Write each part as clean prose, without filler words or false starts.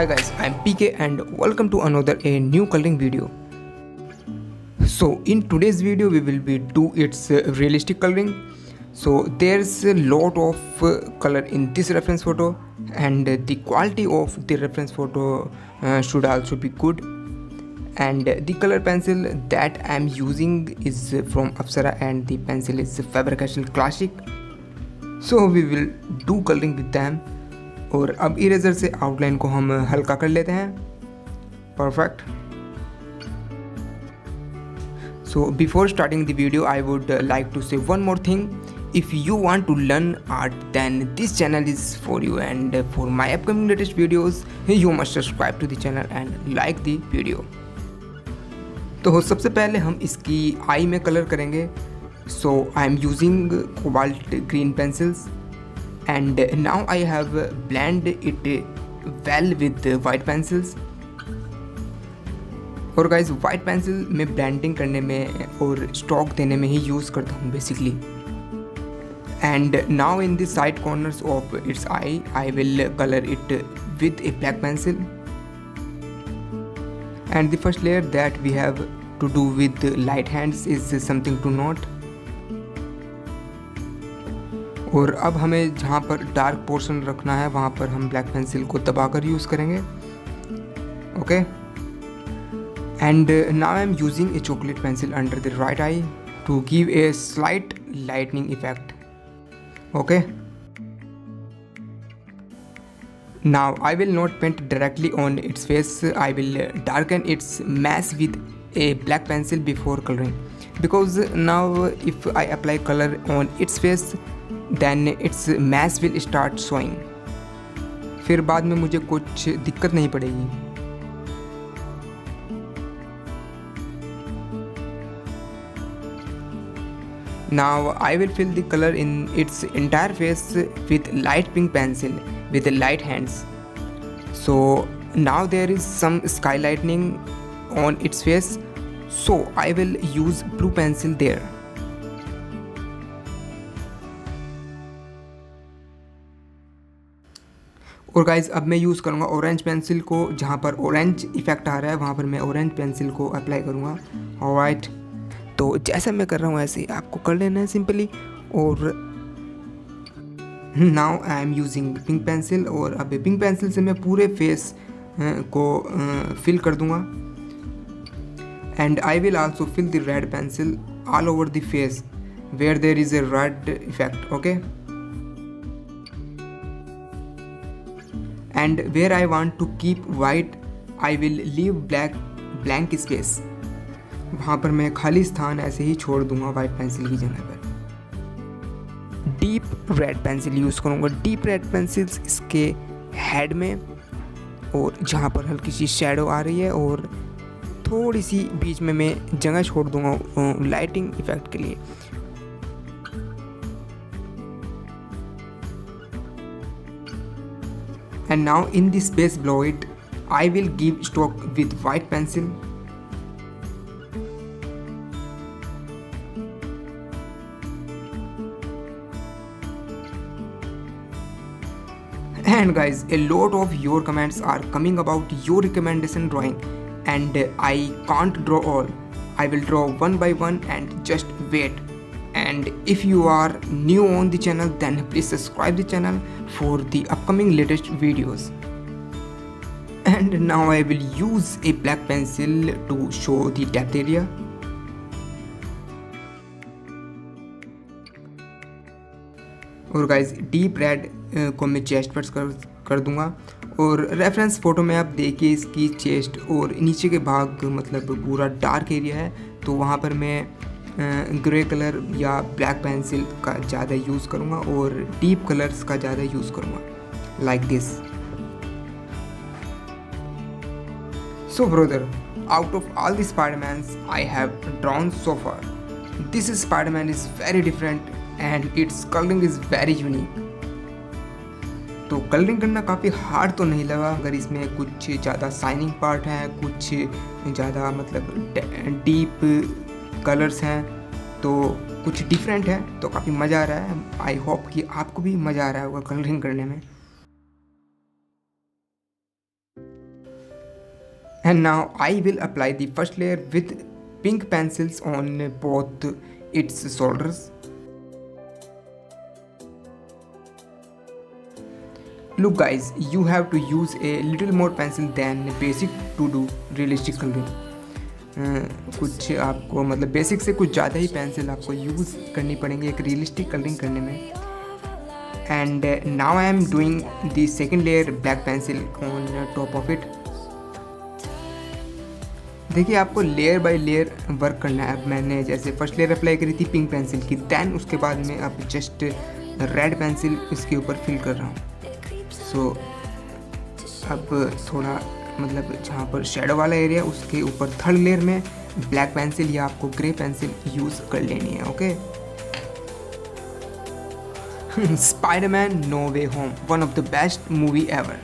Hi guys, I'm PK and welcome to another new coloring video. So in today's video we will be do its realistic coloring. So there's a lot of color in this reference photo and the quality of the reference photo should also be good. And the color pencil that I'm using is from Apsara and the pencil is Faber-Castell Classic. So we will do coloring with them. और अब eraser से outline को हम हल्का कर लेते हैं. Perfect. So before starting the video, I would like to say one more thing. If you want to learn art, then this channel is for you, and for my upcoming latest videos, you must subscribe to the channel and like the video. तो सबसे पहले हम इसकी आई में colour करेंगे. So I am using cobalt green pencils. And now I have blended it well with white pencils. और guys white pencil मैं blending करने में और stroke देने में ही use करता हूँ basically. And now in the side corners of its eye I will color it with a black pencil. And the first layer that we have to do with light hands is something to note. और अब हमें जहाँ पर dark portion रखना है वहाँ पर हम ब्लैक पेंसिल को दबाकर यूज़ करेंगे. Okay. And now I am using a chocolate pencil under the right eye to give a slight lightning effect. Okay. Now I will not paint directly on its face. I will darken its mesh विद a black pencil before coloring, because now if I apply color on its face then its mass will start showing. फिर बाद में मुझे कुछ दिक्कत नहीं पड़ेगी. Now I will fill the color in its entire face with light pink pencil with light hands. So now there is some sky lightning on its face, so I will use blue pencil there. और guys अब मैं use करूँगा orange pencil को. जहाँ पर orange effect आ रहा है वहाँ पर मैं ऑरेंज पेंसिल को अप्लाई करूँगा. ऑलराइट. तो जैसा मैं कर रहा हूँ ऐसे आपको कर लेना है सिंपली. और now I am using pink pencil. और अब पिंक पेंसिल से मैं पूरे फेस को फिल कर दूँगा. And I will also fill the red pencil all over the face where there is a red effect. Okay. And where I want to keep white, I will leave blank space. वहाँ पर मैं खाली स्थान ऐसे ही छोड़ दूंगा white pencil की जगह पर. डीप रेड पेंसिल यूज़ करूँगा. डीप रेड पेंसिल्स इसके हेड में और जहाँ पर हल्की सी शेडो आ रही है और थोड़ी सी बीच में मैं जगह छोड़ दूंगा लाइटिंग इफेक्ट के लिए. And now in the space below it I will give stroke with white pencil. And guys, a lot of your comments are coming about your recommendation drawing. And I can't draw all. I will draw one by one and just wait. And if you are new on the channel, then please subscribe the channel for the upcoming latest videos. And now I will use a black pencil to show the depth area. और guys deep red को मैं chest पर कर दूंगा. और reference photo में आप देखिए इसकी चेस्ट और नीचे के भाग मतलब पूरा डार्क एरिया है. तो वहाँ पर मैं ग्रे कलर या ब्लैक पेंसिल का ज़्यादा यूज़ करूँगा और डीप कलर्स का ज़्यादा यूज़ करूँगा like this. So brother, out of all the Spider-Man's I have drawn so far, this Spiderman is very different and it's colouring is very unique. तो colouring करना काफ़ी हार्ड तो नहीं लगा. अगर इसमें कुछ ज़्यादा शाइनिंग पार्ट है, कुछ ज़्यादा मतलब डीप कलर्स हैं, तो कुछ डिफरेंट है, तो काफ़ी मज़ा आ रहा है. आई होप कि आपको भी मज़ा आ रहा होगा कलरिंग करने में. And now I will apply the first layer with pink pencils on both its shoulders. Look guys, you have to use a little more pencil than basic to do realistic coloring. कुछ आपको मतलब basic से कुछ ज़्यादा ही pencil आपको use करनी पड़ेंगी एक रियलिस्टिक कलरिंग करने में. And now I am doing the second layer black pencil on top of it. देखिए आपको लेयर बाय लेयर वर्क करना है. अब मैंने जैसे फर्स्ट लेयर अप्लाई करी थी पिंक पेंसिल की, दैन उसके बाद में अब जस्ट रेड पेंसिल इसके ऊपर फिल कर रहा हूँ. सो अब थोड़ा मतलब जहाँ पर शेडो वाला एरिया उसके ऊपर थर्ड लेयर में ब्लैक पेंसिल या आपको ग्रे पेंसिल यूज़ कर लेनी है. Okay. Spiderman no way home, one of the best movie ever.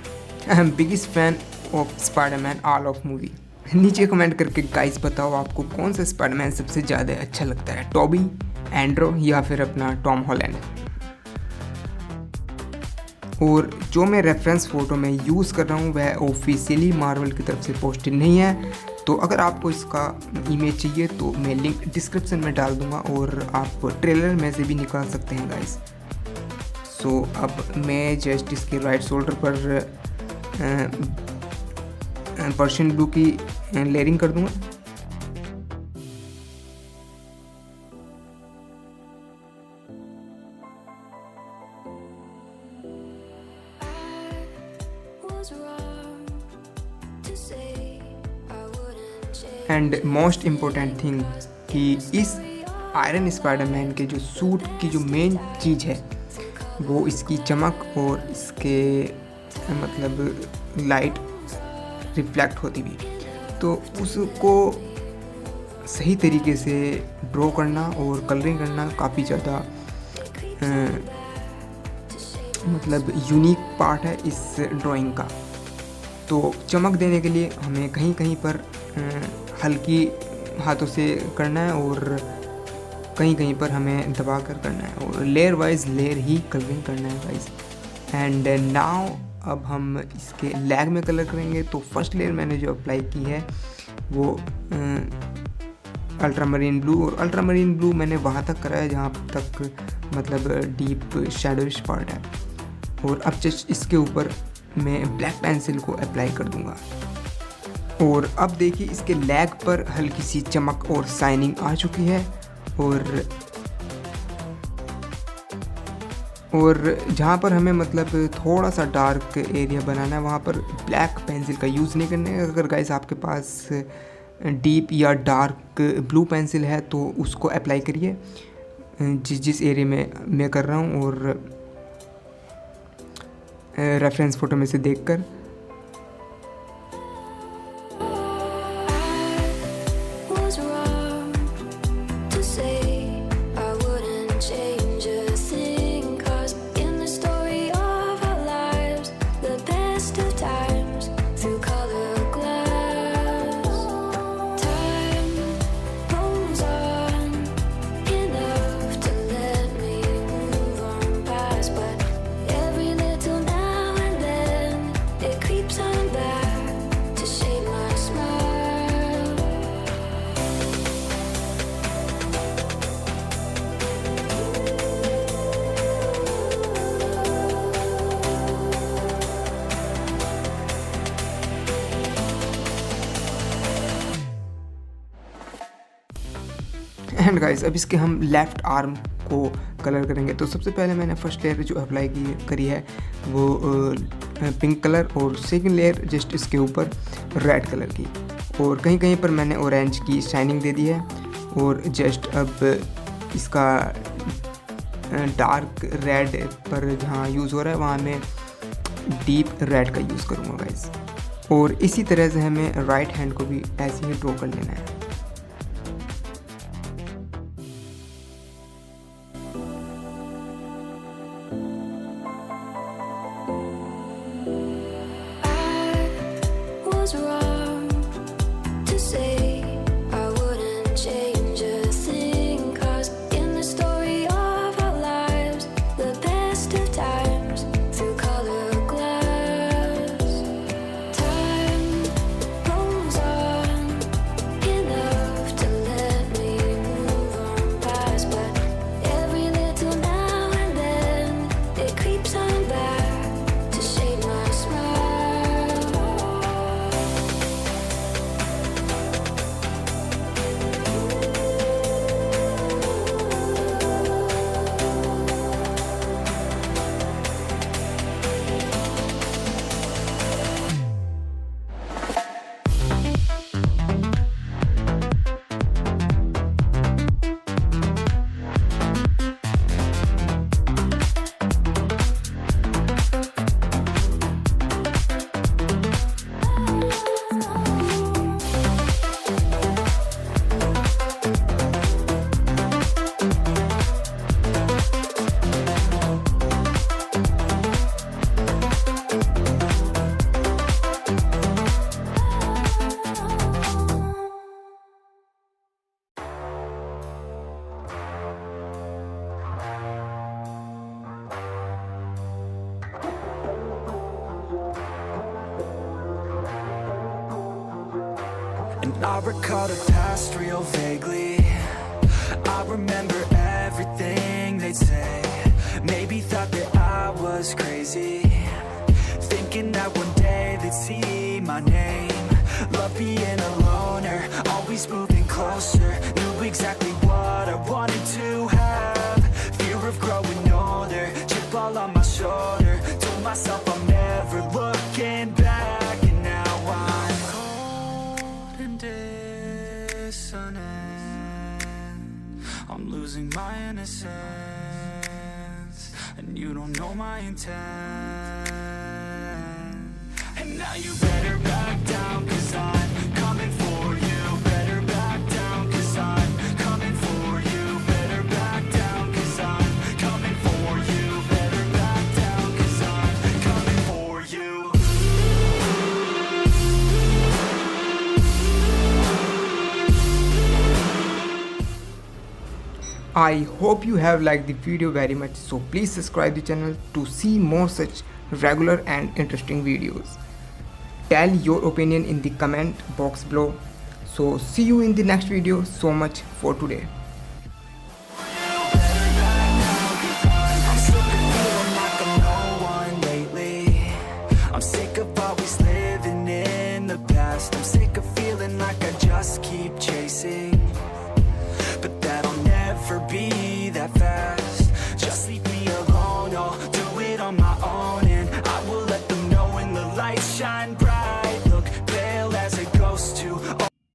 I am biggest fan of Spiderman all of movie. नीचे कमेंट करके गाइस बताओ आपको कौन सा स्पाइडरमैन सबसे ज़्यादा अच्छा लगता है, टॉबी, एंड्रो या फिर अपना टॉम हॉलैंड. और जो मैं रेफरेंस फ़ोटो में यूज़ कर रहा हूँ वह ऑफिशियली मार्वल की तरफ से पोस्टेड नहीं है. तो अगर आपको इसका इमेज चाहिए तो मैं लिंक डिस्क्रिप्शन में डाल दूँगा और आप ट्रेलर में से भी निकाल सकते हैं गाइस. सो अब मैं जस्ट इसके राइट शोल्डर पर पर्शियन ब्लू की लेयरिंग कर दूँगा. एंड मोस्ट इम्पोर्टेंट थिंग कि इस आयरन स्पाइडरमैन के जो सूट की जो मेन चीज़ है वो इसकी चमक और इसके मतलब लाइट रिफ्लेक्ट होती भी, तो उसको सही तरीके से ड्रॉ करना और कलरिंग करना काफ़ी ज़्यादा मतलब यूनिक पार्ट है इस ड्राइंग का. तो चमक देने के लिए हमें कहीं कहीं पर हल्की हाथों से करना है और कहीं कहीं पर हमें दबा कर करना है और लेयर वाइज लेयर ही कलरिंग करना है गाइस. एंड नाउ अब हम इसके लेग में कलर करेंगे. तो फर्स्ट लेयर मैंने जो अप्लाई की है वो अल्ट्रामरीन ब्लू, और अल्ट्रामरीन ब्लू मैंने वहाँ तक करा है जहाँ तक मतलब डीप शैडोइश पार्ट है. और अब जस्ट इसके ऊपर मैं ब्लैक पेंसिल को अप्लाई कर दूँगा. और अब देखिए इसके लेग पर हल्की सी चमक और शाइनिंग आ चुकी है. और जहाँ पर हमें मतलब थोड़ा सा डार्क एरिया बनाना है वहाँ पर ब्लैक पेंसिल का यूज़ नहीं करना है. अगर गाइस आपके पास डीप या डार्क ब्लू पेंसिल है तो उसको अप्लाई करिए जिस एरिया में मैं कर रहा हूँ और रेफरेंस फ़ोटो में से देखकर. एंड गाइस अब इसके हम लेफ़्ट आर्म को कलर करेंगे. तो सबसे पहले मैंने फर्स्ट लेयर जो अप्लाई करी है वो पिंक कलर और सेकंड लेयर जस्ट इसके ऊपर रेड कलर की, और कहीं कहीं पर मैंने ऑरेंज की शाइनिंग दे दी है. और जस्ट अब इसका डार्क रेड पर जहाँ यूज़ हो रहा है वहाँ मैं डीप रेड का यूज़ करूँगा गाइस. और इसी तरह से हमें राइट हैंड को भी ऐसे ही ड्रॉ कर लेना है. I recall the past real vaguely. I remember everything they'd say. Maybe thought that I was crazy, thinking that one day they'd see my name. Love being a loner, always moving closer. Knew exactly what I wanted to have. Fear of growing older, chip all on my shoulder. Told myself I'm never looking back. And now I'm cold and dissonant. I'm losing my innocence, and you don't know my intent. And now you better back down, 'cause I'm coming for you. Better back down, 'cause I'm coming for you. Better back down, 'cause I'm coming for you. Better back down, 'cause I'm coming for you. I hope you have liked the video very much, so please subscribe the channel to see more such regular and interesting videos. Tell your opinion in the comment box below. So see you in the next video. So much for today.